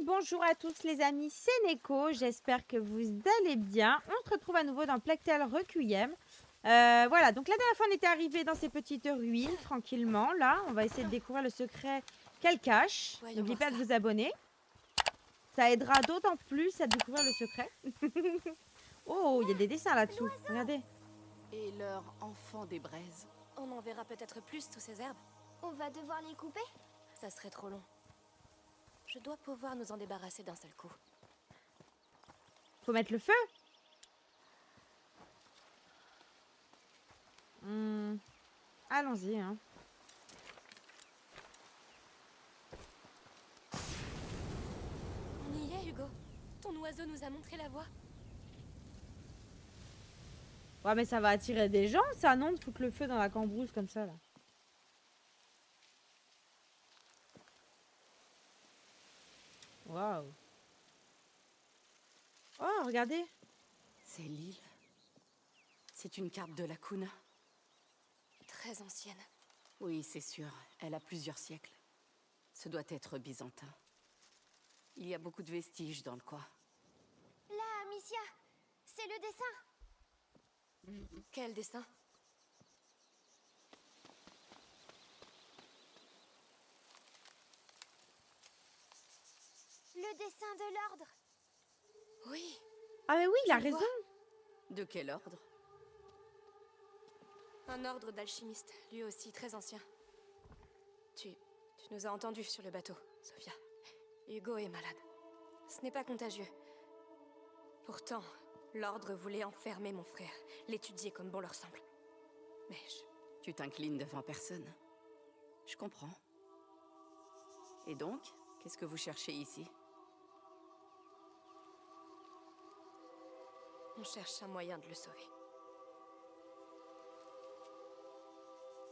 bonjour à tous les amis, c'est Neko, j'espère que vous allez bien. On se retrouve à nouveau dans Plague Tale Requiem. Voilà, donc la dernière fois on était arrivé dans ces petites ruines, tranquillement. Là, on va essayer de découvrir le secret qu'elle cache. Voyons N'oubliez voir pas de ça. vous abonner. Ça aidera d'autant plus à découvrir le secret. Oh, il y a des dessins là-dessous, regardez. Et leur enfant des braises. On en verra peut-être plus sous ces herbes. On va devoir les couper? Ça serait trop long. Je dois pouvoir nous en débarrasser d'un seul coup. Faut mettre le feu. Allons-y, hein. On y est, Hugo. Ton oiseau nous a montré la voie. Ouais, mais ça va attirer des gens, ça, non, de foutre le feu dans la cambrousse comme ça, là. Waouh. Oh, regardez. C'est l'île. C'est une carte de la Kuna. Très ancienne. Oui, c'est sûr. Elle a plusieurs siècles. Ce doit être byzantin. Il y a beaucoup de vestiges dans le coin. Là, Amicia, c'est le dessin. Quel dessin? Le dessin de l'ordre. Oui. Ah, mais oui, il a Je le vois. raison. De quel ordre? Un ordre d'alchimistes, lui aussi très ancien. Tu nous as entendus sur le bateau, Sophia. Hugo est malade. Ce n'est pas contagieux. Pourtant, l'ordre voulait enfermer mon frère, l'étudier comme bon leur semble. Mais Tu t'inclines devant personne. Je comprends. Et donc, qu'est-ce que vous cherchez ici? on cherche un moyen de le sauver.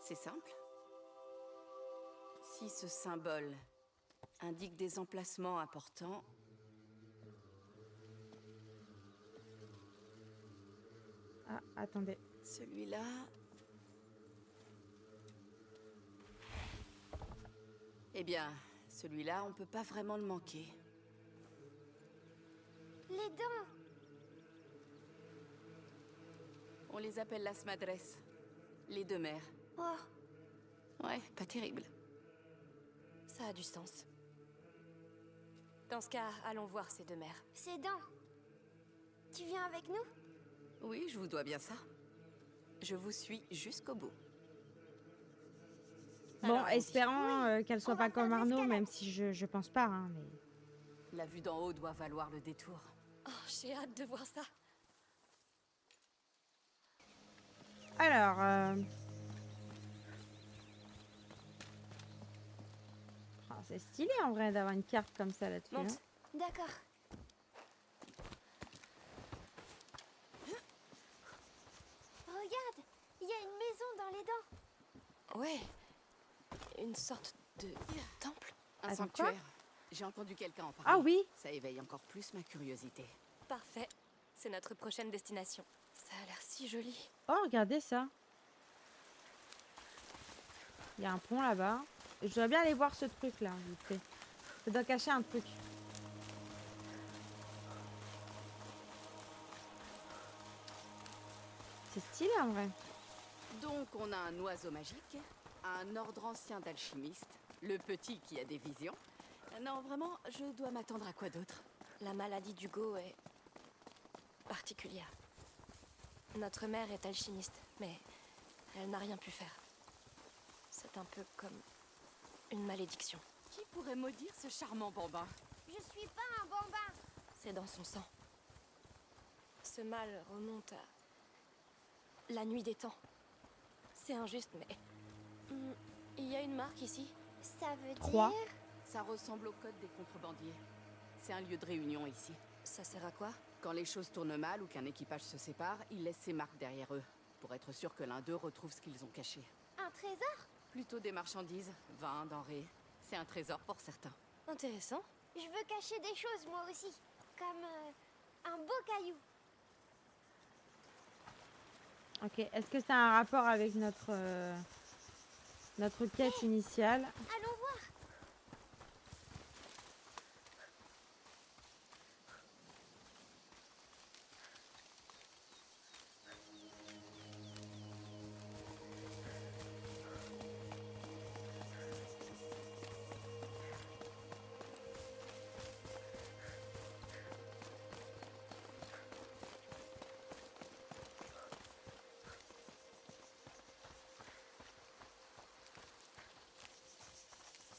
C'est simple. Si ce symbole indique des emplacements importants, Ah, attendez. celui-là... Eh bien, celui-là, on peut pas vraiment le manquer. Les dents. On les appelle las madres, les deux mères. Oh, Ouais, pas terrible. Ça a du sens. Dans ce cas, allons voir ces deux mères. ces dents. Tu viens avec nous? Oui, je vous dois bien ça. Je vous suis jusqu'au bout. Bon, Alors, allons-y. espérons qu'elle soit on va pas comme faire de Arnaud, l'escalade. même si je pense pas, hein, mais... La vue d'en haut doit valoir le détour. Oh, j'ai hâte de voir ça. Alors, oh, c'est stylé en vrai d'avoir une carte comme ça là-dessus. Monte. Hein. D'accord. Regarde, il y a une maison dans les dents. Ouais. Une sorte de temple. Un Attends, sanctuaire. J'ai entendu quelqu'un en parler. Ah oui. Ça éveille encore plus ma curiosité. Parfait. C'est notre prochaine destination. Ça a l'air si joli. Oh, regardez ça. Il y a un pont là-bas. Je dois bien aller voir ce truc là, vite fait. Ça doit cacher un truc. C'est stylé en vrai. Donc, on a un oiseau magique, un ordre ancien d'alchimistes, le petit qui a des visions. Non, vraiment, je dois m'attendre à quoi d'autre? La maladie d'Hugo est particulière. Notre mère est alchimiste, mais elle n'a rien pu faire. C'est un peu comme une malédiction. Qui pourrait maudire ce charmant bambin? Je suis pas un bambin. C'est dans son sang. Ce mal remonte à la nuit des temps. C'est injuste, mais... il y a une marque ici. Ça veut Croix. dire... Ça ressemble au code des contrebandiers. C'est un lieu de réunion ici. Ça sert à quoi? Quand les choses tournent mal ou qu'un équipage se sépare, ils laissent ces marques derrière eux, pour être sûr que l'un d'eux retrouve ce qu'ils ont caché. Un trésor? Plutôt des marchandises, vin, denrées. C'est un trésor pour certains. Intéressant. Je veux cacher des choses, moi aussi. Comme un beau caillou. Ok, est-ce que ça a un rapport avec notre quête initiale? Allons voir.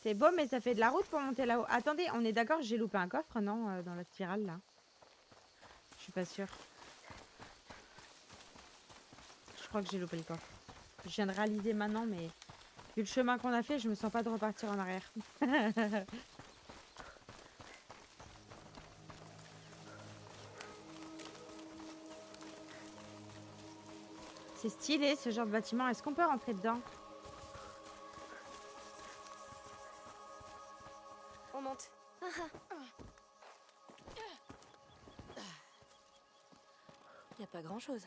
C'est beau, mais ça fait de la route pour monter là-haut. Attendez, on est d'accord, j'ai loupé un coffre, non, dans la spirale, là? Je suis pas sûre. Je crois que j'ai loupé le coffre. Je viens de réaliser maintenant, mais vu le chemin qu'on a fait, je me sens pas de repartir en arrière. C'est stylé, ce genre de bâtiment. Est-ce qu'on peut rentrer dedans? On monte. Y a pas grand-chose.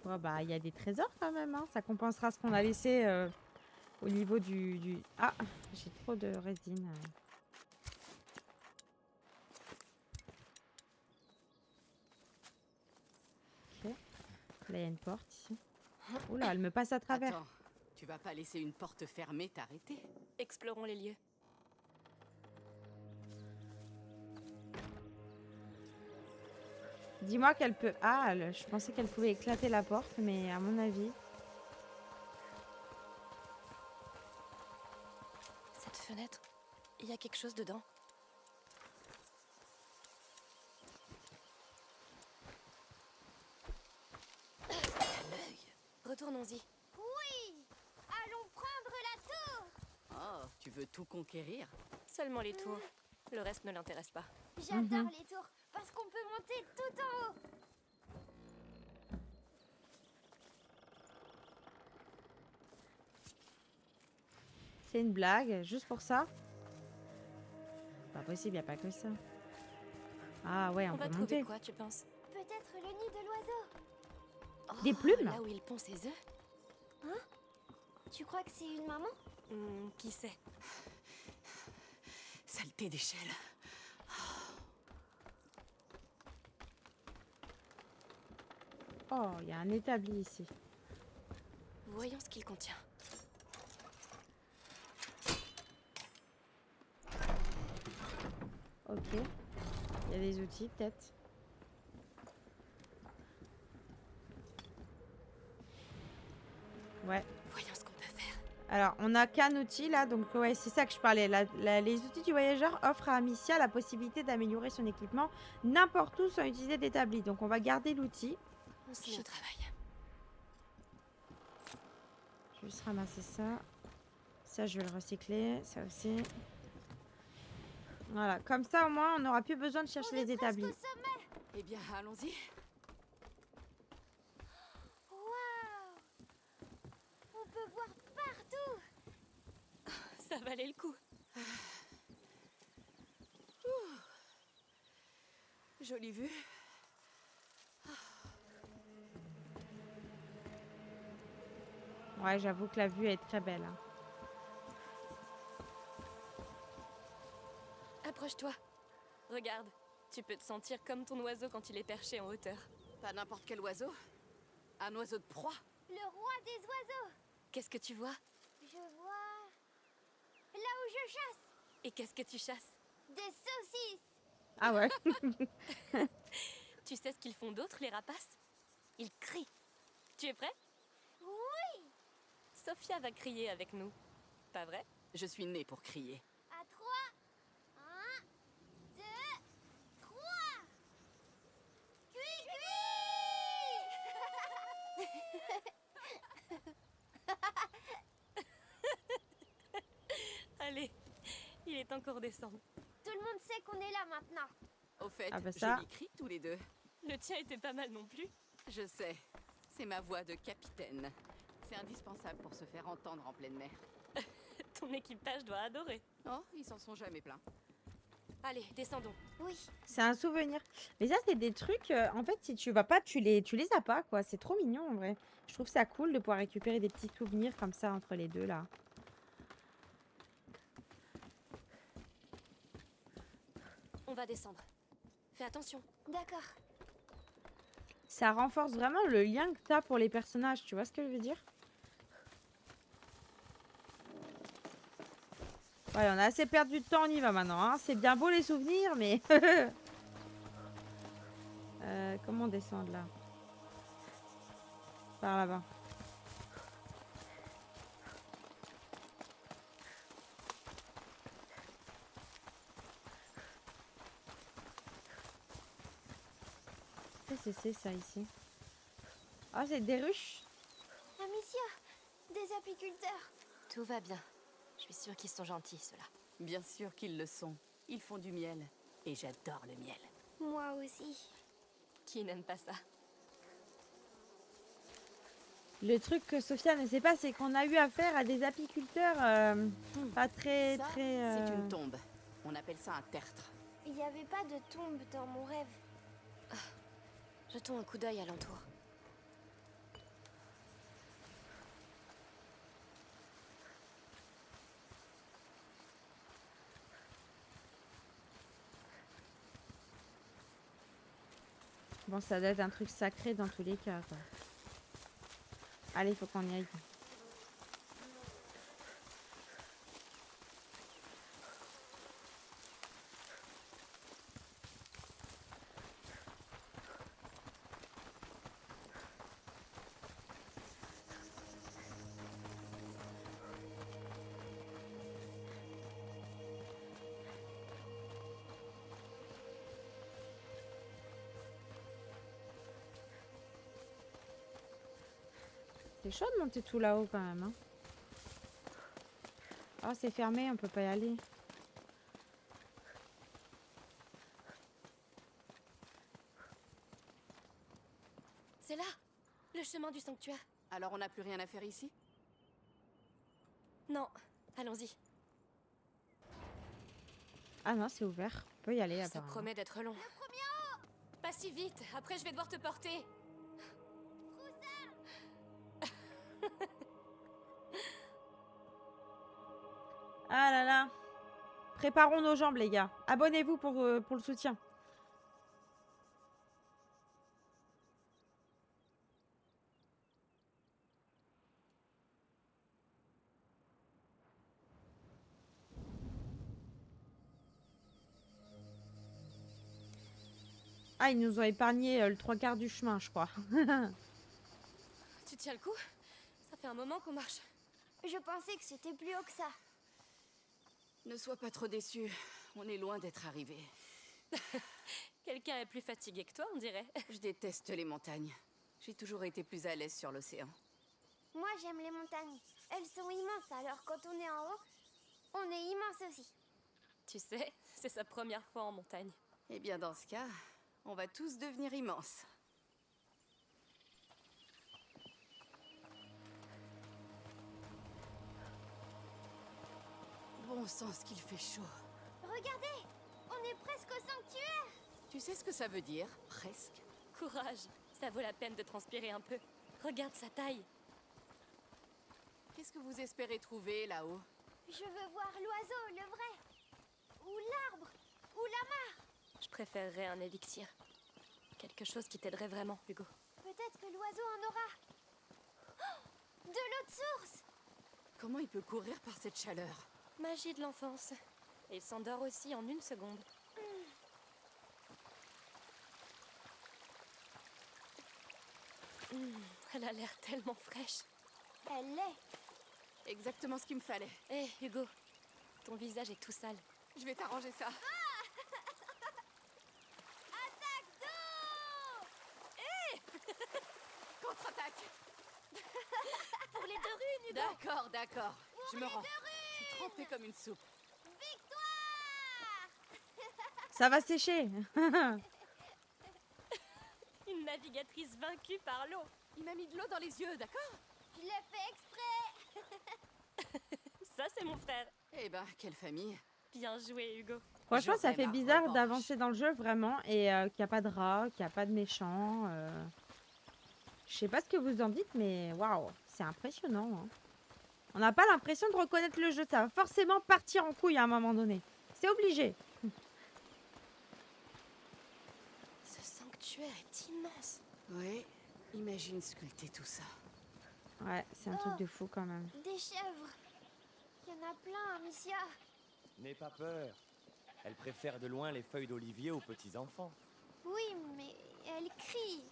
Ouais, bah, il y a des trésors quand même, hein. Ça compensera ce qu'on a laissé au niveau du... Ah, j'ai trop de résine. Ok. Là, il y a une porte ici. Oula, elle me passe à travers. Attends, tu vas pas laisser une porte fermée t'arrêter? Explorons les lieux. Dis-moi qu'elle peut... Ah, je pensais qu'elle pouvait éclater la porte, mais à mon avis... Cette fenêtre, il y a quelque chose dedans. À l'œil. Retournons-y. Oui! Allons prendre la tour! Oh, tu veux tout conquérir? Seulement les tours. Le reste ne l'intéresse pas. J'adore les tours parce qu'on peut monter tout en haut. C'est une blague, juste pour ça? Pas possible, y a pas que ça. Ah ouais, on On peut va trouver monter. quoi, tu penses? Peut-être le nid de l'oiseau. Des plumes? Là où il pond ses œufs? Tu crois que c'est une maman? Qui sait? Saleté d'échelle. Oh, il y a un établi ici. Voyons ce qu'il contient. Ok. Il y a des outils, peut-être. Ouais. Voyons ce qu'on peut faire. Alors, on n'a qu'un outil là, donc ouais, c'est ça que je parlais. Les outils du voyageur offrent à Amicia la possibilité d'améliorer son équipement n'importe où sans utiliser d'établi. Donc, on va garder l'outil. On se met au travail. Je vais juste ramasser ça. Ça, je vais le recycler. Ça aussi. Voilà, comme ça, au moins, on n'aura plus besoin de chercher les établis. Au sommet! Eh bien, allons-y. Waouh! On peut voir partout! Ça valait le coup. Jolie vue. Ouais, j'avoue que la vue est très belle, hein. Approche-toi. Regarde, tu peux te sentir comme ton oiseau quand il est perché en hauteur. Pas n'importe quel oiseau. Un oiseau de proie. Le roi des oiseaux! Qu'est-ce que tu vois? Je vois... là où je chasse! Et qu'est-ce que tu chasses? Des saucisses! Ah ouais. Tu sais ce qu'ils font d'autre, les rapaces? Ils crient. Tu es prêt? Oui! Sophia va crier avec nous. Pas vrai? Je suis née pour crier. À 3, 1, 2, 3! Cui, Allez, il est encore descendre. Tout le monde sait qu'on est là maintenant. Au fait, Ah bah ça. jolie cri tous les deux. Le tien était pas mal non plus. Je sais. C'est ma voix de capitaine. C'est indispensable pour se faire entendre en pleine mer. Ton équipage doit adorer. Oh, ils s'en sont jamais plaints. Allez, descendons. Oui, C'est un souvenir. Mais ça, c'est des trucs, en fait, si tu vas pas, tu les as pas, quoi. C'est trop mignon, en vrai. Je trouve ça cool de pouvoir récupérer des petits souvenirs comme ça entre les deux, là. On va descendre. Fais attention. d'accord. Ça renforce vraiment le lien que t'as pour les personnages, tu vois ce que je veux dire? Ouais, on a assez perdu de temps, on y va maintenant, hein. C'est bien beau les souvenirs, mais... comment descendre, là? Par là-bas. Qu'est-ce que c'est ça ici? Ah, c'est des ruches. Amicia, des apiculteurs. Tout va bien. Je suis sûre qu'ils sont gentils, ceux-là. Bien sûr qu'ils le sont. Ils font du miel. Et j'adore le miel. Moi aussi. Qui n'aime pas ça? Le truc que Sophia ne sait pas, c'est qu'on a eu affaire à des apiculteurs pas très, Ça, très... c'est une tombe. On appelle ça un tertre. Il n'y avait pas de tombe dans mon rêve. Jetons un coup d'œil alentour. Bon, ça doit être un truc sacré dans tous les cas, quoi. Allez, faut qu'on y aille. C'est chaud de monter tout là-haut quand même. Hein. Oh, c'est fermé, on peut pas y aller. C'est là! Le chemin du sanctuaire. Alors on n'a plus rien à faire ici? Non, allons-y. Ah non, c'est ouvert. On peut y aller Ça apparemment. promet d'être long. Pas si vite, après je vais devoir te porter. Ah là là. Préparons nos jambes, les gars. Abonnez-vous pour le soutien. Ah, ils nous ont épargné le 3/4 du chemin, je crois. Tu tiens le coup? Ça fait un moment qu'on marche. Je pensais que c'était plus haut que ça. Ne sois pas trop déçu. On est loin d'être arrivés. Quelqu'un est plus fatigué que toi, on dirait. Je déteste les montagnes. J'ai toujours été plus à l'aise sur l'océan. Moi, j'aime les montagnes. Elles sont immenses, alors quand on est en haut, on est immense aussi. Tu sais, c'est sa première fois en montagne. Eh bien, dans ce cas, on va tous devenir immenses. Bon sens qu'il fait chaud. Regardez, on est presque au sanctuaire. Tu sais ce que ça veut dire, presque? Courage, ça vaut la peine de transpirer un peu. Regarde sa taille. Qu'est-ce que vous espérez trouver là-haut? Je veux voir l'oiseau, le vrai. Ou l'arbre, ou la mare. Je préférerais un élixir. Quelque chose qui t'aiderait vraiment, Hugo. Peut-être que l'oiseau en aura. Oh, de l'eau de source. Comment il peut courir par cette chaleur? Magie de l'enfance. Et il s'endort aussi en 1 seconde. Elle a l'air tellement fraîche. Elle l'est. Exactement ce qu'il me fallait. Hé, Hugo, ton visage est tout sale. Je vais t'arranger ça. Attaque d'eau. Contre-attaque. Pour les 2 runes, Hugo. D'accord, d'accord. Je me rends. Je suis trempée comme une soupe. Victoire. Ça va sécher. Une navigatrice vaincue par l'eau. Il m'a mis de l'eau dans les yeux, d'accord? Je l'ai fait exprès. Ça, c'est mon frère. Eh ben, quelle famille. Bien joué, Hugo. Franchement, ça J'aurai fait ma bizarre revanche. d'avancer dans le jeu, vraiment. Et qu'il n'y a pas de rats, qu'il n'y a pas de méchants. Je sais pas ce que vous en dites, mais waouh, c'est impressionnant. Hein. On n'a pas l'impression de reconnaître le jeu. Ça va forcément partir en couille à un moment donné. C'est obligé. Ce sanctuaire est immense. Oui, imagine sculpter tout ça. Ouais, c'est un truc de fou quand même. Des chèvres. Il y en a plein, Amicia. N'aie pas peur. Elle préfère de loin les feuilles d'olivier aux petits enfants. Oui, mais elle crie.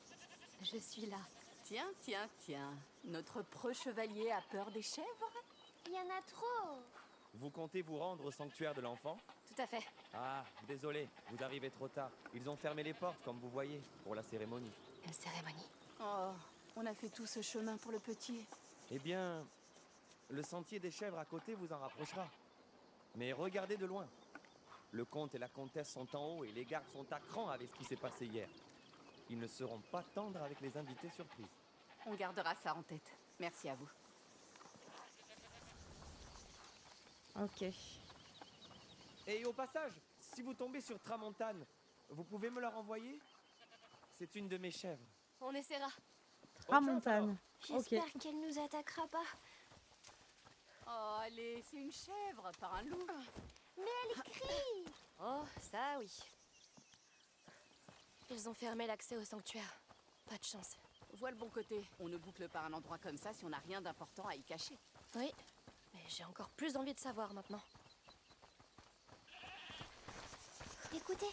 Je suis là. Tiens, tiens, tiens. Notre preux chevalier a peur des chèvres? Il y en a trop. Vous comptez vous rendre au sanctuaire de l'enfant? Tout à fait. Ah, désolé, vous arrivez trop tard. Ils ont fermé les portes, comme vous voyez, pour la cérémonie. Une cérémonie. Oh, on a fait tout ce chemin pour le petit. Eh bien, le sentier des chèvres à côté vous en rapprochera. Mais regardez de loin. Le comte et la comtesse sont en haut et les gardes sont à cran avec ce qui s'est passé hier. Ils ne seront pas tendres avec les invités surprises. On gardera ça en tête. Merci à vous. Ok. Et au passage, si vous tombez sur Tramontane, vous pouvez me la renvoyer? C'est une de mes chèvres. On essaiera. Tramontane. Ok. J'espère qu'elle nous attaquera pas. Oh, allez, c'est une chèvre, pas un loup. Mais elle crie. Oh, ça oui. Ils ont fermé l'accès au sanctuaire. Pas de chance. Vois le bon côté. On ne boucle pas un endroit comme ça si on n'a rien d'important à y cacher. Oui, mais j'ai encore plus envie de savoir maintenant. Écoutez,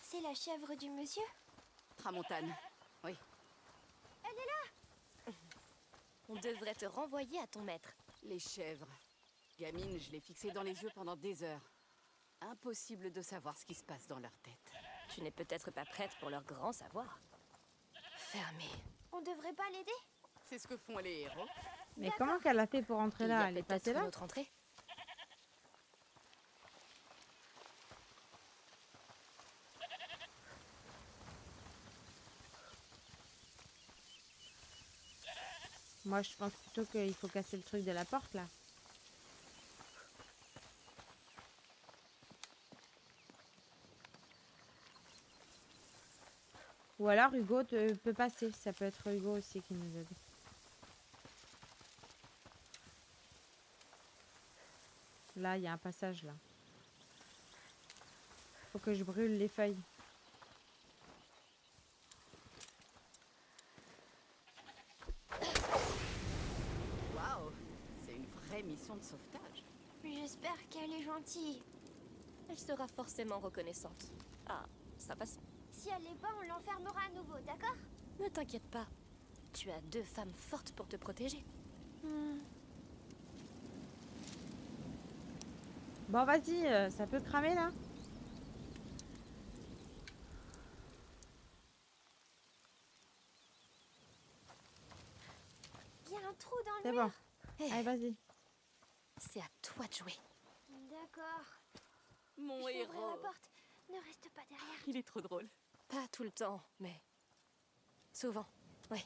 c'est la chèvre du monsieur. Tramontane. Oui. On devrait te renvoyer à ton maître. Les chèvres. Gamine, je l'ai fixé dans les yeux pendant des heures. Impossible de savoir ce qui se passe dans leur tête. Tu n'es peut-être pas prête pour leur grand savoir. Fermé. On devrait pas l'aider? C'est ce que font les héros. Mais comment qu'elle a fait pour entrer Il y là? a Elle est peut-être passée une là? autre entrée. Moi, je pense plutôt qu'il faut casser le truc de la porte là. Ou alors Hugo peut passer. Ça peut être Hugo aussi qui nous aide. Là, il y a un passage là. Faut que je brûle les feuilles. Waouh, c'est une vraie mission de sauvetage. J'espère qu'elle est gentille. Elle sera forcément reconnaissante. Ah, sa façon. Si elle l'est pas, on l'enfermera à nouveau, d'accord? Ne t'inquiète pas. Tu as 2 femmes fortes pour te protéger. Bon, vas-y, ça peut cramer là? Il y a un trou dans C'est le bon. mur. Eh, Allez, vas-y. c'est à toi de jouer. D'accord. Mon Je vais ouvrir héros. la porte. Ne reste pas derrière. Il est trop drôle. Pas tout le temps, mais souvent, oui.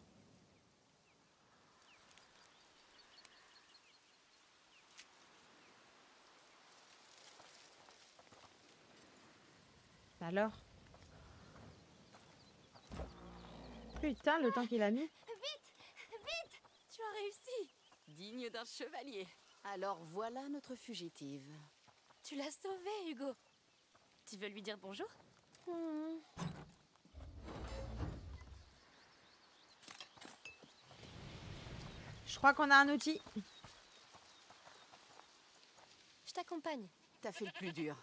Alors? Putain, le temps qu'il a mis. Tu as réussi. Digne d'un chevalier. Alors voilà notre fugitive. Tu l'as sauvée, Hugo. Tu veux lui dire bonjour? Je crois qu'on a un outil. Je t'accompagne. T'as fait le plus dur.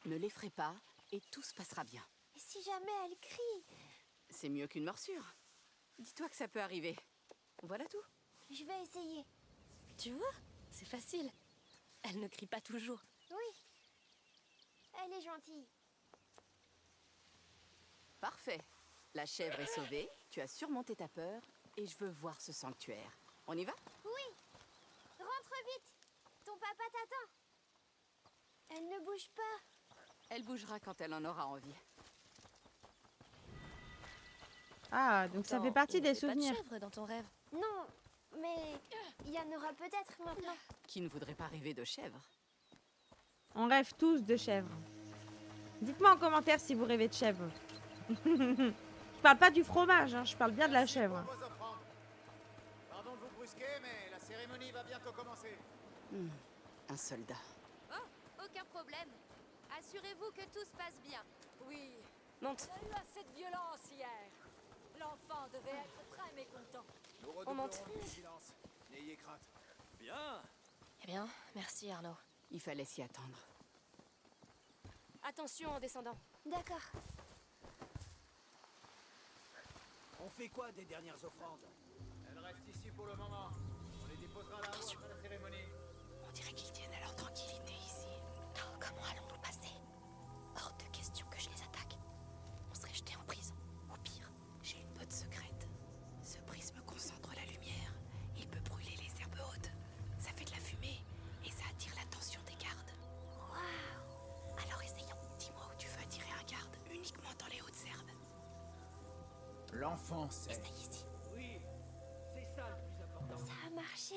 Ne l'effraie pas et tout se passera bien. Et si jamais elle crie? C'est mieux qu'une morsure. Dis-toi que ça peut arriver. Voilà tout. Je vais essayer. Tu vois, c'est facile. Elle ne crie pas toujours. Oui. Elle est gentille. Parfait. La chèvre est sauvée, tu as surmonté ta peur et je veux voir ce sanctuaire. On y va? Oui. Rentre vite. Ton papa t'attend. Elle ne bouge pas. Elle bougera quand elle en aura envie. Ah, donc ça fait Attends, partie il n'y des avait pas de souvenirs. chèvre dans ton rêve. Non, mais il y en aura peut-être maintenant. Qui ne voudrait pas rêver de chèvre? On rêve tous de chèvres. Dites-moi en commentaire si vous rêvez de chèvres. Je parle pas du fromage, hein, je parle bien de la chèvre. Merci pour vos offrandes. Pardon de vous brusquer, mais la cérémonie va bientôt commencer. Un soldat. Oh, aucun problème. Assurez-vous que tout se passe bien. Oui, Monte. il y a eu assez de violence hier. L'enfant devait être très mécontent. Nous On monte. redoublerons de vigilance. N'ayez crainte. Bien. Eh bien, merci Arnaud. Il fallait s'y attendre. Attention en descendant. D'accord. On fait quoi des dernières offrandes? Elles restent ici pour le moment. On les déposera là-haut après la cérémonie. On dirait qu'ils tiennent à leur tranquillité ici. Comment allons-nous passer? Hors de question que je les attaque. On serait jeté en prison. Ou pire, j'ai une botte secrète. Ce prisme concentre la lumière. Il peut brûler les herbes hautes. Ça fait de la fumée et ça attire l'attention des gardes. Waouh! Alors essayons. Dis-moi où tu veux attirer un garde. Uniquement dans les hautes herbes. L'enfant sait. Essaye ici. Oui, c'est ça le plus important. Ça a marché.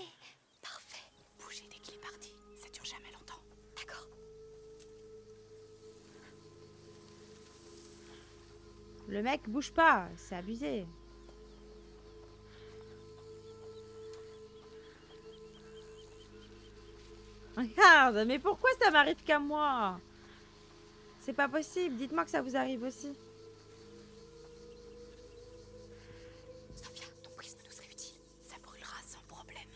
Parfait. Bougez dès qu'il est parti. Ça dure jamais longtemps. D'accord? Le mec bouge pas, c'est abusé. Regarde, mais pourquoi ça m'arrive qu'à moi? C'est pas possible, dites-moi que ça vous arrive aussi. Sophia, ton prisme nous serait utile. Ça brûlera sans problème.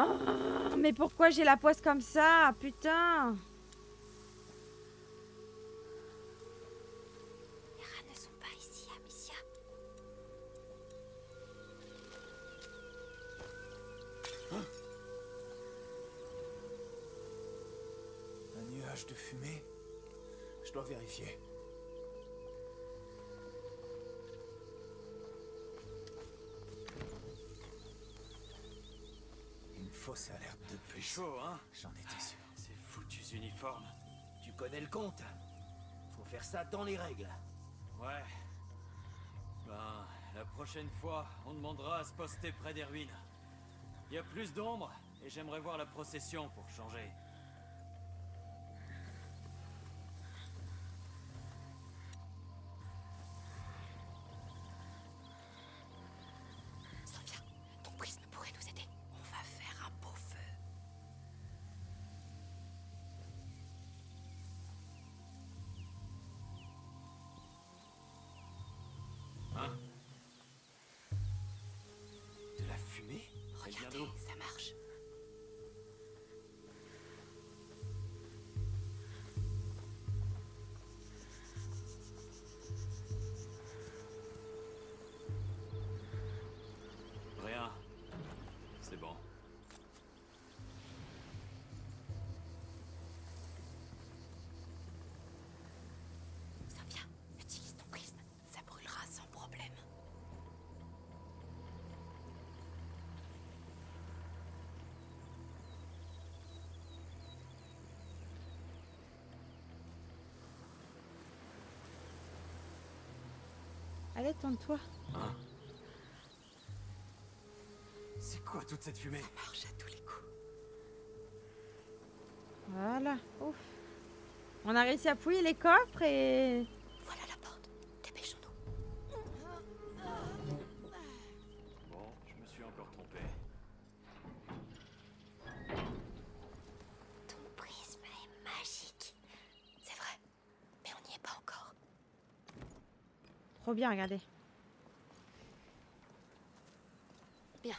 Oh, mais pourquoi j'ai la poisse comme ça? Putain! Les rats ne sont pas ici, Amicia. Un nuage de fumée. Je dois vérifier. Une fausse alerte de Fait plus. chaud, hein? J'en étais sûr. Ces foutus uniformes. Tu connais le compte. Faut faire ça dans les règles. Ouais. Ben, la prochaine fois, on demandera à se poster près des ruines. Il y a plus d'ombre, et j'aimerais voir la procession pour changer. Sophia, ton prisme pourrait nous aider. On va faire un beau feu. Hein? De la fumée? Elle vient Regardez, d'où? ça marche. Rien. C'est bon. Sophia, utilise ton prisme. Ça brûlera sans problème. Allez, tourne-toi. Hein? C'est quoi toute cette fumée? Ça marche à tous les coups. Voilà, ouf. On a réussi à fouiller les coffres et... Voilà la porte. Dépêchons-nous. Bon, je me suis encore trompé. Ton prisme est magique. C'est vrai. Mais on n'y est pas encore. Trop bien, regardez. Bien.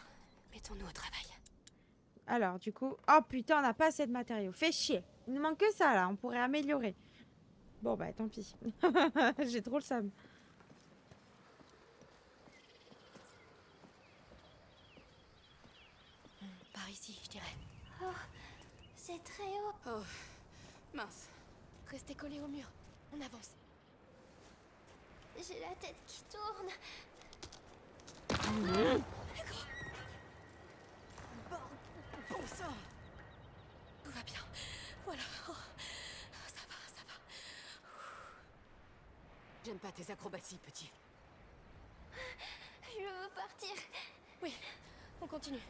Mettons-nous au travail. Alors, du coup... Oh putain, on n'a pas assez de matériaux. Fait chier. Il nous manque que ça, là. On pourrait améliorer. Bon, bah, tant pis. J'ai trop le seum. Par ici, je dirais. Oh, c'est très haut. Oh, mince. Restez collés au mur. On avance. J'ai la tête qui tourne. Bon sang. Tout va bien. Voilà. Oh, ça va, ça va. J'aime pas tes acrobaties, petit. Je veux partir. Oui, on continue.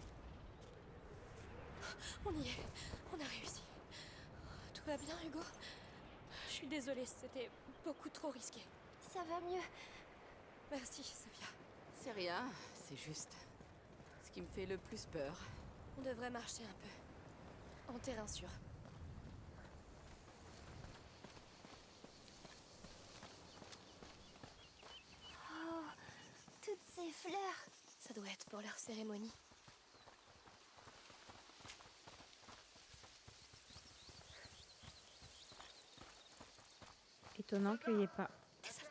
On y est. On a réussi. Tout va bien, Hugo? Je suis désolée, c'était beaucoup trop risqué. Ça va mieux. Merci, Sophia. C'est rien, c'est juste ce qui me fait le plus peur. On devrait marcher un peu. En terrain sûr. Oh, toutes ces fleurs. Ça doit être pour leur cérémonie. Étonnant qu'il n'y ait pas. Désolée.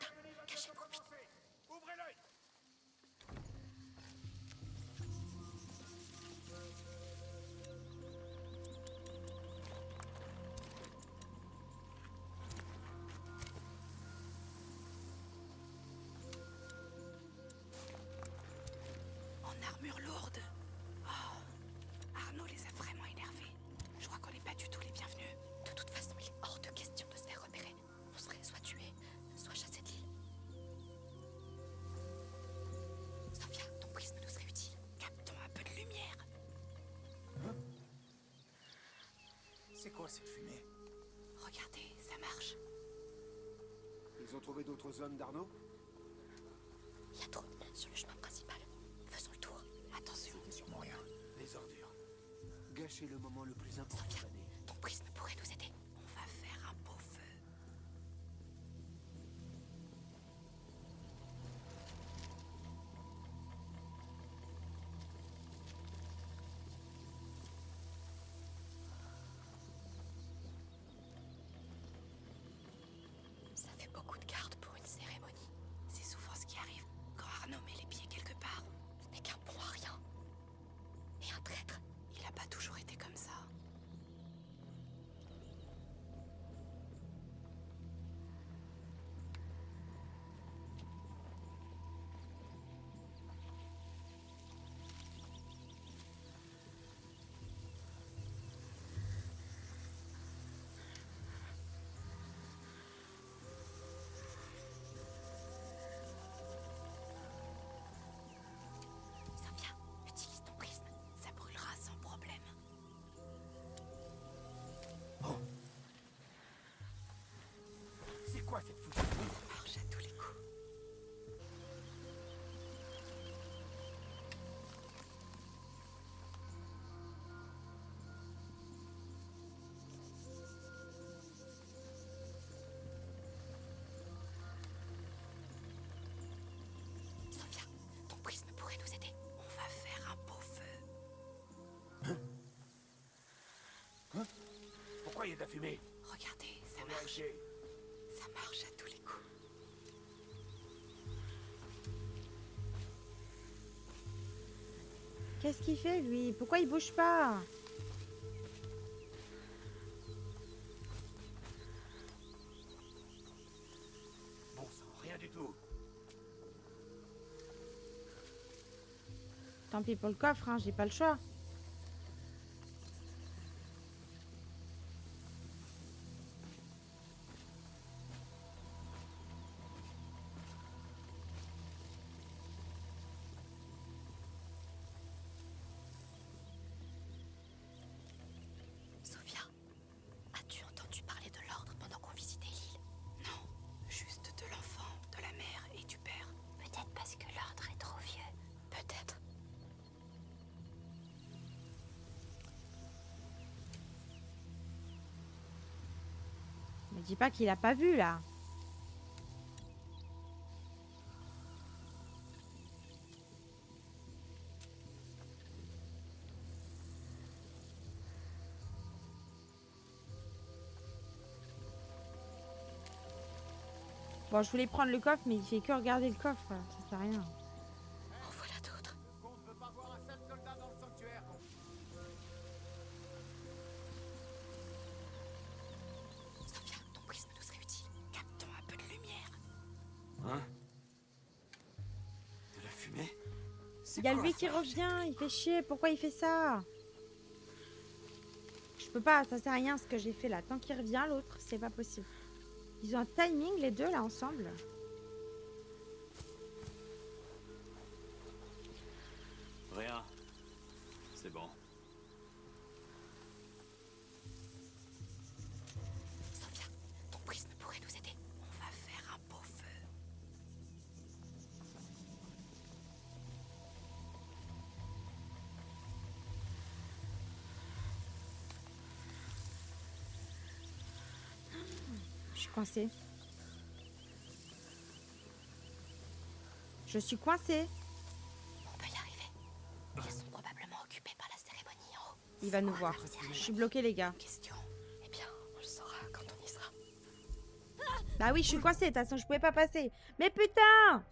quoi cette fumée? Regardez, ça marche. Ils ont trouvé d'autres zones d'Arnaud? Il y a trop de monde sur le chemin principal. Faisons le tour. Attention. C'était sûrement rien. Les ordures. Gâcher le moment le plus important de l'année. Ton prisme pourrait nous aider. On va faire un beau feu. Ça fait beaucoup de gardes pour une cérémonie. C'est souvent ce qui arrive quand Arnaud met les pieds quelque part. Ce n'est qu'un pont à rien. Et un traître. Il a pas toujours été comme ça. Sophia, utilise ton prisme. Ça brûlera sans problème. C'est quoi cette foutue? Ça marche à tous les coups. Sophia, ton prisme pourrait nous aider. On va faire un beau feu. Pourquoi il y a de la fumée? Regardez, ça Faut marche. vérifier. Ça marche à tous les coups. Qu'est-ce qu'il fait, lui? Pourquoi il bouge pas? Bon sang, rien du tout. Tant pis pour le coffre, hein, j'ai pas le choix. Sophia, as-tu entendu parler de l'ordre pendant qu'on visitait l'île? Non, juste de l'enfant, de la mère et du père. Peut-être parce que l'ordre est trop vieux. Peut-être. Me dis pas qu'il a pas vu, là. Bon, je voulais prendre le coffre, mais il fait que regarder le coffre. Ça sert à rien. En voilà d'autres. Le comte veut pas voir un seul soldat dans le sanctuaire. Sophia, ton prisme nous serait utile. Captons un peu de lumière. Hein? De la fumée? Il y a lui qui revient, il fait chier. Pourquoi il fait ça? Je peux pas, ça sert à rien ce que j'ai fait là. Tant qu'il revient, l'autre, c'est pas possible. Ils ont un timing, les deux, là, ensemble. Rien. C'est bon. Sophia, ton prisme pourrait nous aider. On va faire un beau feu. Je suis coincée. Je suis coincée. On peut y arriver. Ils sont probablement occupés par la cérémonie en haut. Il va nous voir. Je suis bloquée, les gars. Question. Eh bien, on le saura quand on y sera. Bah oui, je suis coincée. De toute façon, je pouvais pas passer. Mais putain!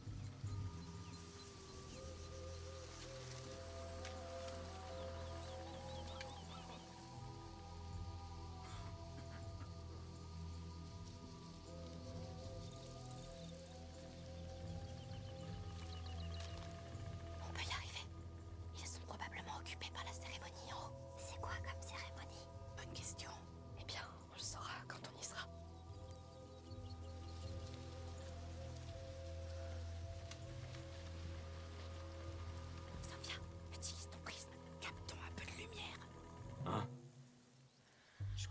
On peut y arriver. Ils sont probablement occupés par la cérémonie en haut. C'est quoi comme cérémonie? Bonne question. Eh bien, on le saura quand on y sera.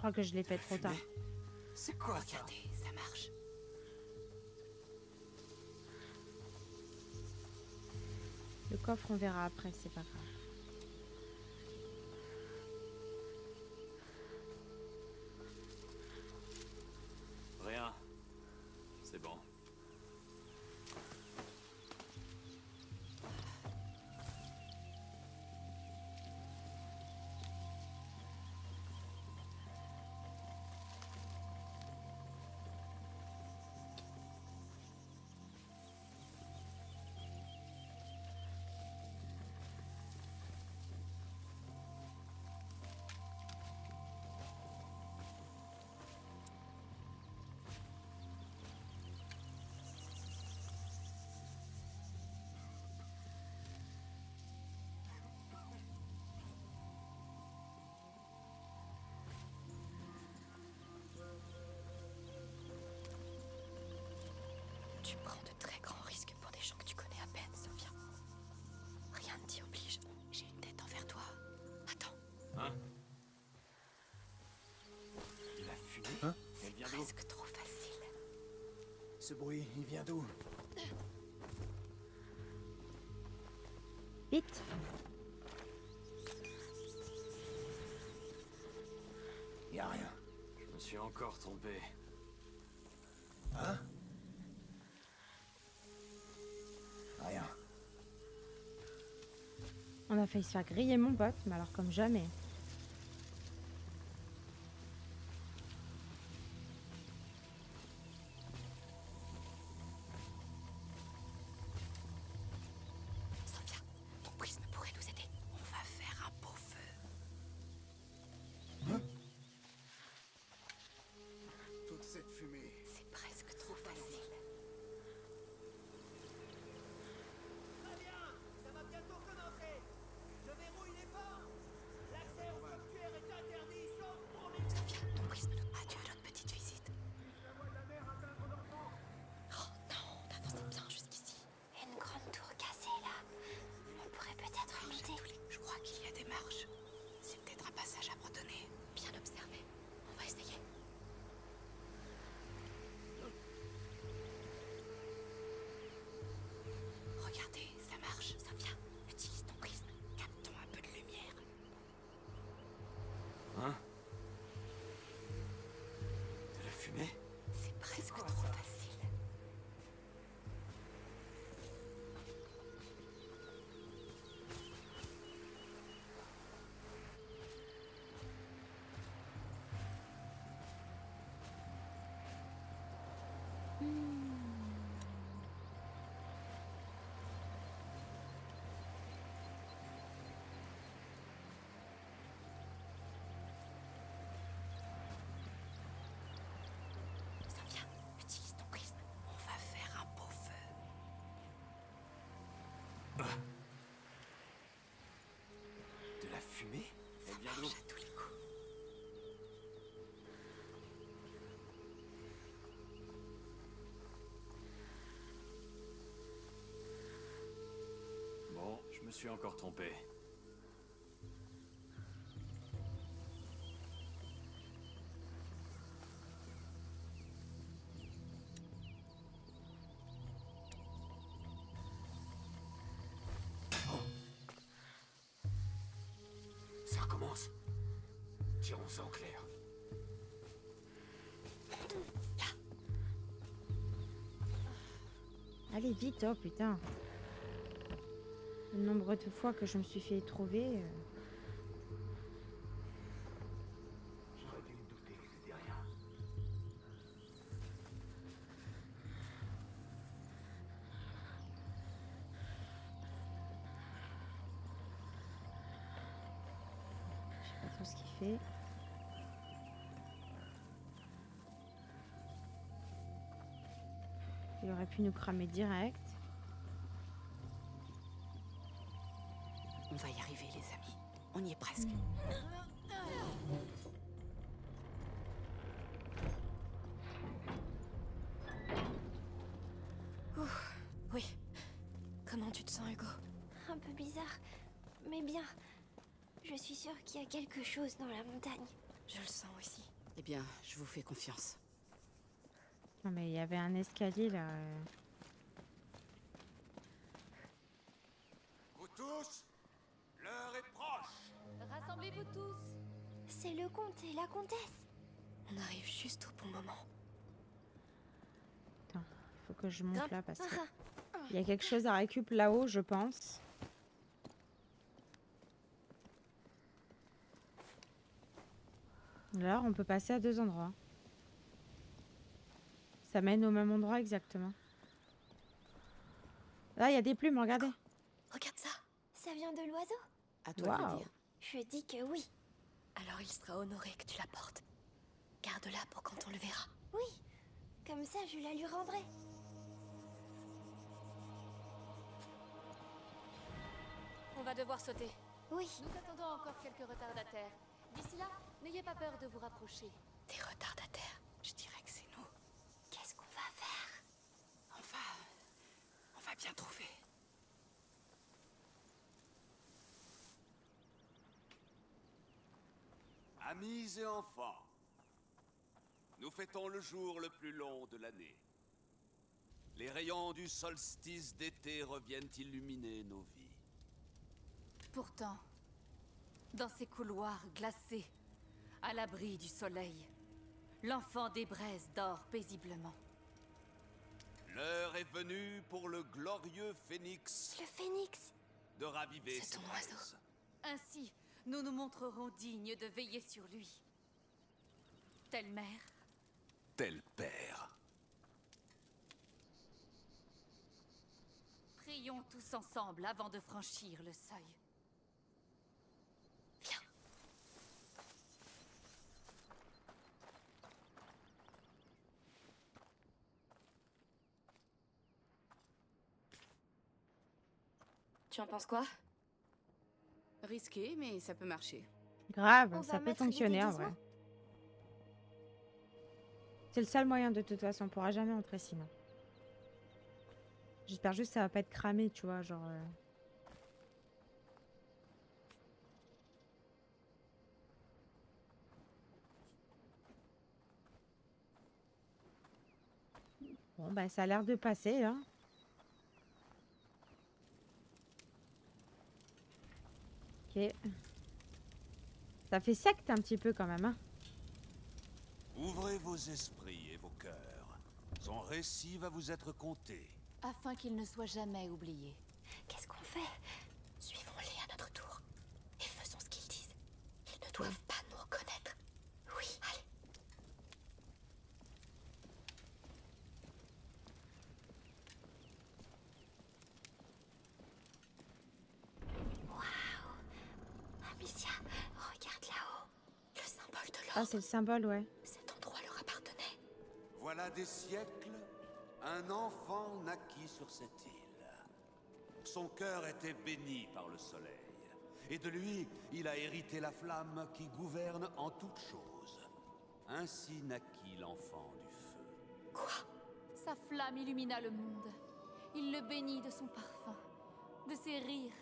crois que je l'ai fait trop tard. C'est quoi ça? Regardez, ça marche. Le coffre, on verra après, c'est pas grave. Rien. C'est bon. Tu prends de très grands risques pour des gens que tu connais à peine, Sophia. Rien ne t'y oblige. J'ai une dette envers toi. Attends. Hein? Il a fumé? Hein? Elle vient d'où? Presque trop facile. Ce bruit, il vient d'où? Vite. Y a rien. Je me suis encore trompé. Hein? Rien. On a failli se faire griller mon pote, mais alors comme jamais. Sophia, ton prisme pourrait nous aider. On va faire un beau feu. Toute cette fumée. C'est presque trop facile. Très bien, ça va bientôt commencer. Je verrouille les portes. L'accès au sanctuaire est interdit, sauf pour les... Sophia, ton prisme nous... Adieu à notre petite visite. Oh non, on avançait bien jusqu'ici. Une grande tour cassée là. On pourrait peut-être monter. Je crois qu'il y a des marches. C'est peut-être un passage abandonné. Bien observé. On va essayer. Regardez, ça marche. Sophia, utilise ton prisme. Captons un peu de lumière. Hein? De la fumée? C'est presque quoi, trop ça? facile. Sophia, utilise ton prisme. On va faire un beau feu. De la fumée? Ça Elle vient d'où? marche à tous les coups. Bon, je me suis encore trompé. Ça recommence. Tirons ça au clair. Allez vite, oh putain. Le nombre de fois que je me suis fait trouver. J'aurais dû me douter que c'était rien. Je sais pas trop ce qu'il fait. Il aurait pu nous cramer direct. On va y arriver, les amis. On y est presque. Oui. Comment tu te sens, Hugo? Un peu bizarre, mais bien. Je suis sûre qu'il y a quelque chose dans la montagne. Je le sens aussi. Eh bien, je vous fais confiance. Non, mais il y avait un escalier là. Vous tous, l'heure est proche. Rassemblez-vous tous. C'est le comte et la comtesse. On arrive juste au bon moment. Attends, faut que je monte Grimpe. là parce que il y a quelque chose à récup là-haut, je pense. Là, on peut passer à 2 endroits. Ça mène au même endroit exactement. Là, il y a des plumes, regardez. Regarde ça. Ça vient de l'oiseau? À toi de le Waouh. dire. Je dis que oui. Alors il sera honoré que tu la portes. Garde-la pour quand on le verra. Oui. Comme ça, je la lui rendrai. On va devoir sauter. Oui. Nous attendons encore quelques retardataires. D'ici là, n'ayez pas peur de vous rapprocher. Des retardataires. Je dirais que c'est nous. Qu'est-ce qu'on va faire? On va bien trouver. Amis et enfants, nous fêtons le jour le plus long de l'année. Les rayons du solstice d'été reviennent illuminer nos vies. Pourtant, dans ces couloirs glacés, à l'abri du soleil, l'enfant des braises dort paisiblement. L'heure est venue pour le glorieux phénix Le phénix. de raviver C'est ses ton oiseau. braises. Ainsi, nous nous montrerons dignes de veiller sur lui. Telle mère, Tel père. prions tous ensemble avant de franchir le seuil. Viens. Tu en penses quoi? Risqué, mais ça peut marcher. Grave, On ça va peut mettre les fonctionner en vrai. déguisements. C'est le seul moyen de toute façon, on pourra jamais entrer sinon. J'espère juste que ça va pas être cramé, tu vois, genre... Bon, bah ça a l'air de passer, hein. Ok. Ça fait secte un petit peu quand même, hein. Ouvrez vos esprits et vos cœurs. Son récit va vous être conté. Afin qu'il ne soit jamais oublié. Qu'est-ce qu'on fait? Suivons-les à notre tour. Et faisons ce qu'ils disent. Ils ne doivent pas nous reconnaître. Oui, allez. Amicia, regarde là-haut. Le symbole de Ah, l'ordre. c'est le symbole, ouais. Cet endroit leur appartenait. Voilà des siècles, un enfant naquit sur cette île. Son cœur était béni par le soleil. Et de lui, il a hérité la flamme qui gouverne en toutes choses. Ainsi naquit l'enfant du feu. Quoi? Sa flamme illumina le monde. Il le bénit de son parfum, de ses rires,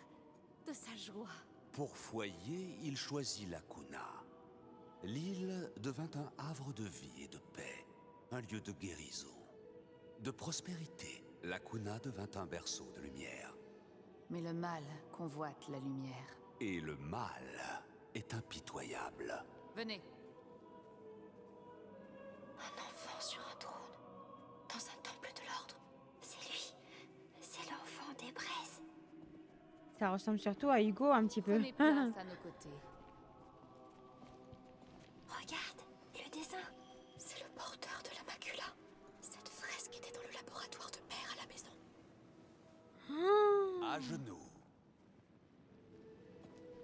de sa joie. Pour foyer, il choisit la Cuna. L'île devint un havre de vie et de paix, un lieu de guérison, de prospérité. La Cuna devint un berceau de lumière. Mais le mal convoite la lumière. Et le mal est impitoyable. Venez, Un enfant sur un trône. Dans un temple de l'ordre. C'est lui. C'est l'enfant des braises. Ça ressemble surtout à Hugo un petit peu. prenez place à nos côtés. Regarde, le dessin. C'est le porteur de la macula. Cette fresque était dans le laboratoire de mère à la maison. À genoux.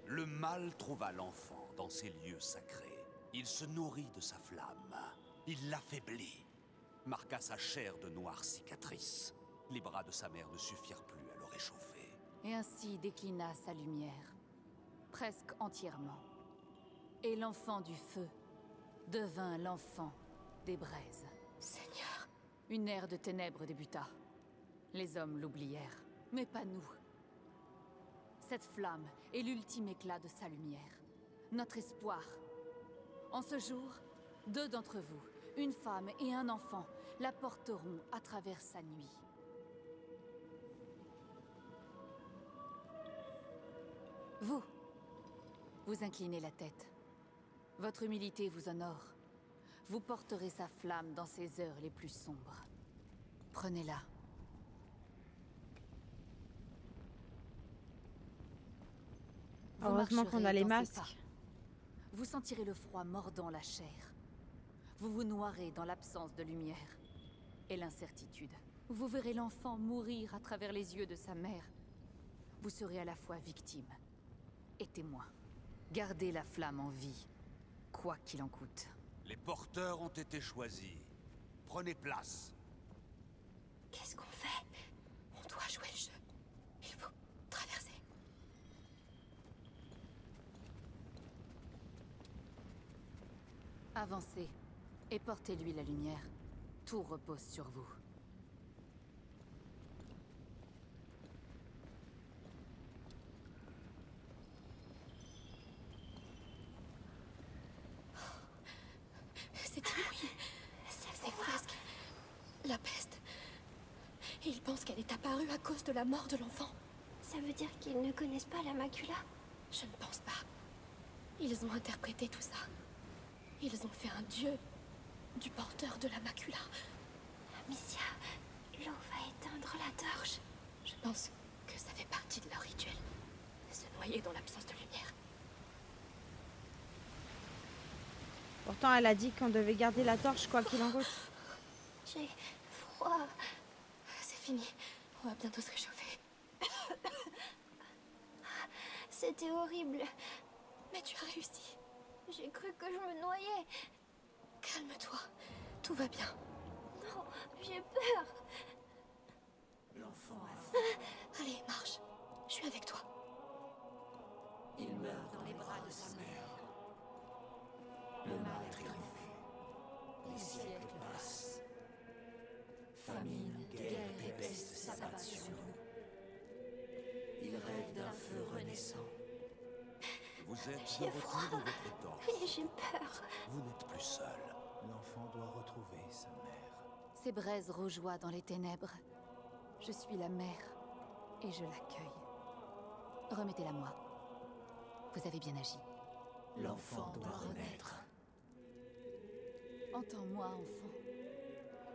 Le mal trouva l'enfant dans ces lieux sacrés. Il se nourrit de sa flamme. Il l'affaiblit. Marqua sa chair de noires cicatrices. Les bras de sa mère ne suffirent plus à le réchauffer. Et ainsi déclina sa lumière, presque entièrement. Et l'enfant du feu devint l'enfant des braises. Seigneur, Une ère de ténèbres débuta. Les hommes l'oublièrent, mais pas nous. Cette flamme est l'ultime éclat de sa lumière, notre espoir. En ce jour, 2 d'entre vous, une femme et un enfant, la porteront à travers sa nuit. Vous inclinez la tête. Votre humilité vous honore. Vous porterez sa flamme dans ses heures les plus sombres. Prenez-la. Vous Heureusement qu'on a marcherez les dans ses masques. pas. Vous sentirez le froid mordant la chair. Vous vous noierez dans l'absence de lumière et l'incertitude. Vous verrez l'enfant mourir à travers les yeux de sa mère. Vous serez à la fois victime et témoin. Gardez la flamme en vie, quoi qu'il en coûte. Les porteurs ont été choisis. Prenez place. Qu'est-ce qu'on fait? On doit jouer le jeu. Il faut traverser. Avancez et portez-lui la lumière. Tout repose sur vous. C'est inouï. C'est presque la peste. Et ils pensent qu'elle est apparue à cause de la mort de l'enfant. Ça veut dire qu'ils ne connaissent pas la macula? Je ne pense pas. Ils ont interprété tout ça. Ils ont fait un dieu du porteur de la macula. Amicia, l'eau va éteindre la torche. Je pense que ça fait partie de leur rituel. Se noyer dans l'absence de lumière. Pourtant, elle a dit qu'on devait garder la torche quoi qu'il en coûte. J'ai froid. C'est fini. On va bientôt se réchauffer. C'était horrible. Mais tu as réussi. J'ai cru que je me noyais. Calme-toi. Tout va bien. Non, j'ai peur. L'enfant a faim. Allez, marche. Je suis avec toi. Il meurt dans les bras de sa mère. Le mal a triomphé. Les siècles passent. Famine, guerre et peste s'abattent sur nous. Il rêve d'un feu renaissant. Vous êtes J'ai de retour froid. dans votre torche. Et j'ai peur. Vous n'êtes plus seul. L'enfant doit retrouver sa mère. Ces braises rougeoient dans les ténèbres. Je suis la mère et je l'accueille. Remettez-la moi. Vous avez bien agi. L'enfant doit renaître. Entends-moi, enfant.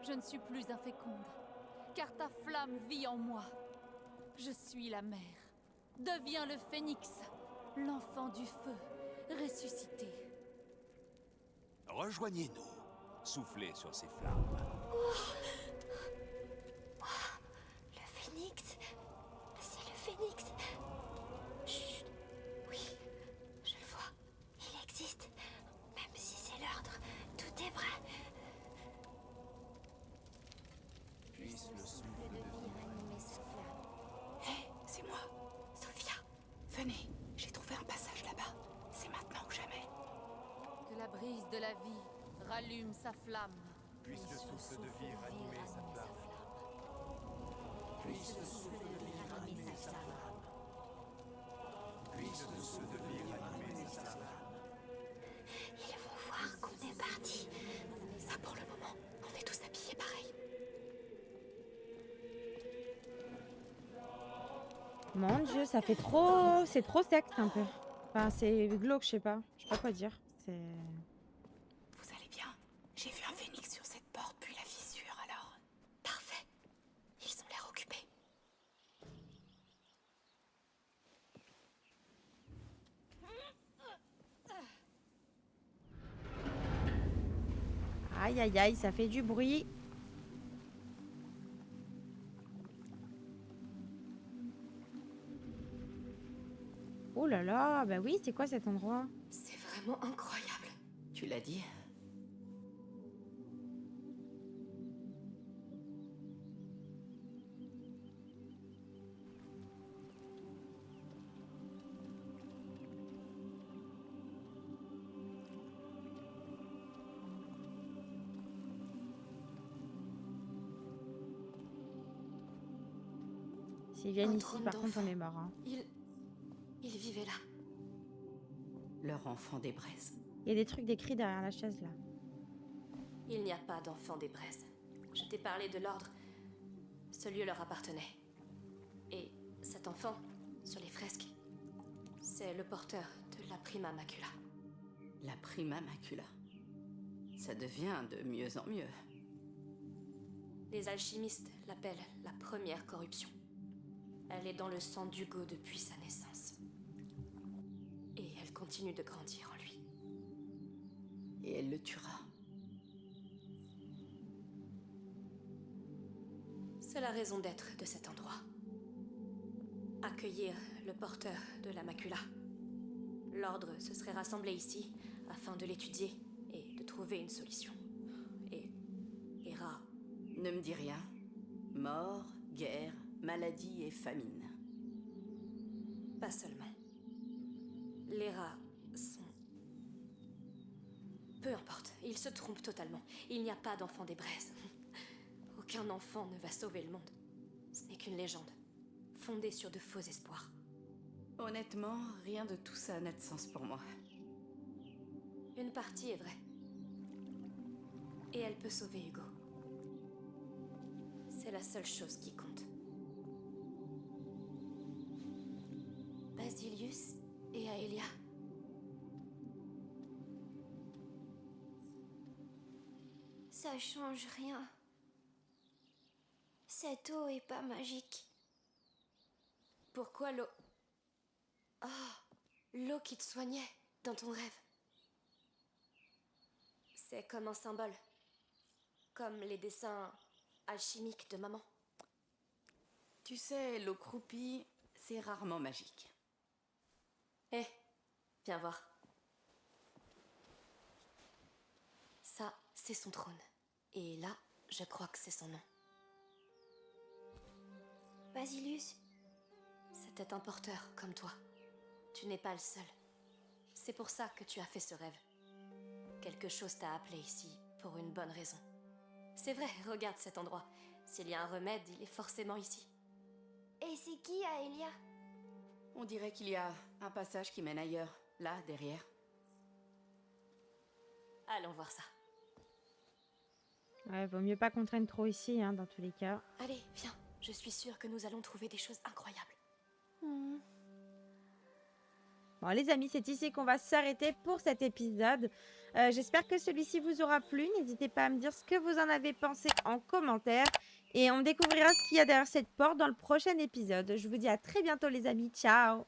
Je ne suis plus inféconde, car ta flamme vit en moi. Je suis la mère. Deviens le phénix, l'enfant du feu, ressuscité. Rejoignez-nous. Soufflez sur ces flammes. Le phénix. C'est le phénix. Chut. Oui, je le vois. Il existe. Même si c'est l'ordre, tout est vrai. Puisse le souffle Le de vie ranimer cette flamme. Hé, c'est moi. Sophia, venez. J'ai trouvé un passage là-bas. C'est maintenant ou jamais. Que la brise de la vie rallume sa flamme. Puisse le souffle de vie ranimer sa flamme. Puisse le souffle de vie ranimer sa flamme. Puisse le souffle de vie ranimer sa flamme. Ils vont voir qu'on est parti. Ça pour le moment. On est tous habillés pareil. Mon Dieu, ça fait trop... C'est trop secte un peu. Enfin, c'est glauque, je sais pas. Je sais pas quoi dire. C'est... Vous allez bien? J'ai vu un phénix sur cette porte, puis la fissure, alors... Parfait. Ils ont l'air occupés. Aïe, aïe, aïe, ça fait du bruit. Oh là là, bah oui, c'est quoi cet endroit? C'est vraiment incroyable. Tu l'as dit? S'ils viennent Un ici, trône par contre, on d'enfant. est mort. Hein. Ils vivaient là. Leur enfant des braises. Il y a des trucs décrits derrière la chaise, là. Il n'y a pas d'enfants des braises. Je t'ai parlé de l'ordre. Ce lieu leur appartenait. Et cet enfant, sur les fresques, c'est le porteur de la Prima Macula. La Prima Macula. Ça devient de mieux en mieux. Les alchimistes l'appellent la première corruption. Elle est dans le sang d'Hugo depuis sa naissance. Et elle continue de grandir en lui. Et elle le tuera. C'est la raison d'être de cet endroit. Accueillir le porteur de la Macula. L'ordre se serait rassemblé ici afin de l'étudier et de trouver une solution. Et Hera... Ne me dis rien. Mort, guerre, maladie et famine. Pas seulement. Les rats sont... Peu importe, ils se trompent totalement. Il n'y a pas d'enfant des braises. Aucun enfant ne va sauver le monde. Ce n'est qu'une légende, fondée sur de faux espoirs. Honnêtement, rien de tout ça n'a de sens pour moi. Une partie est vraie. Et elle peut sauver Hugo. C'est la seule chose qui compte. Basilius et Aelia. Ça change rien. Cette eau est pas magique. Pourquoi l'eau... Oh, l'eau qui te soignait dans ton rêve. C'est comme un symbole. Comme les dessins alchimiques de maman. Tu sais, l'eau croupie, c'est rarement magique. Hé, viens voir. Ça, c'est son trône. Et là, je crois que c'est son nom. Basilius, C'était un porteur comme toi. Tu n'es pas le seul. C'est pour ça que tu as fait ce rêve. Quelque chose t'a appelé ici pour une bonne raison. C'est vrai, regarde cet endroit. S'il y a un remède, il est forcément ici. et c'est qui Aelia? On dirait qu'il y a un passage qui mène ailleurs, là, derrière. Allons voir ça. Ouais, vaut mieux pas qu'on traîne trop ici, hein, dans tous les cas. Allez, viens. Je suis sûre que nous allons trouver des choses incroyables. Bon, les amis, c'est ici qu'on va s'arrêter pour cet épisode. J'espère que celui-ci vous aura plu. N'hésitez pas à me dire ce que vous en avez pensé en commentaire. Et on découvrira ce qu'il y a derrière cette porte dans le prochain épisode. Je vous dis à très bientôt, les amis. Ciao!